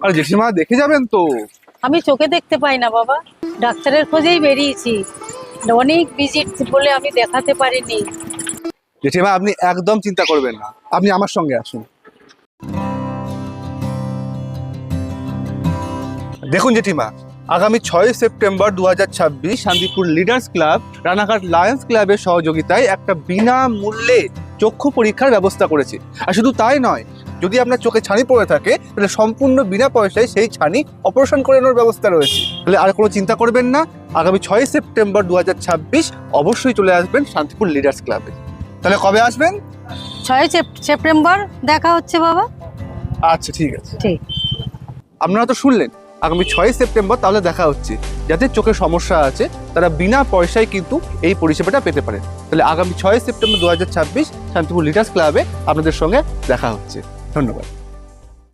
আর জেঠিমা দেখে যাবেন তো। আমি চোখে দেখতে পাই না বাবা, ডাক্তারের খোঁজেই বেরিয়েছি, অনেক ভিজিট বলে আমি দেখাতে পারিনি। জেঠিমা আপনি একদম চিন্তা করবেন না, আপনি আমার সঙ্গে আসুন। দেখুন জেঠিমা, আগামী 6 September 2026 Shantipur leaders club Ranaghat Lions ক্লাবের সহযোগিতায় একটা বিনামূল্যে চক্ষু পরীক্ষার ব্যবস্থা করেছে। আর শুধু তাই নয়, যদি আপনার চোখে ছানি পড়ে থাকে তাহলে সম্পূর্ণ বিনা পয়সায় সেই ছানি অপারেশন করে নেওয়ার ব্যবস্থা রয়েছে। তাহলে আর কোনো চিন্তা করবেন না, আগামী 6 সেপ্টেম্বর 2026 অবশ্যই চলে আসবেন শান্তিপুর লিডার্স ক্লাবে। তাহলে কবে আসবেন? 6 সেপ্টেম্বর দেখা হচ্ছে বাবা। আচ্ছা ঠিক আছে। ঠিক। আপনারা তো শুনলেন, আগামী 6 সেপ্টেম্বর তাহলে দেখা হচ্ছে। যাদের চোখে সমস্যা আছে তারা বিনা পয়সায় কিন্তু এই পরিষেবাটা পেতে পারেন। তাহলে আগামী 6 সেপ্টেম্বর 2026 শান্তিপুর লিডার্স ক্লাবে আপনাদের সঙ্গে দেখা হচ্ছে। ধন্যবাদ।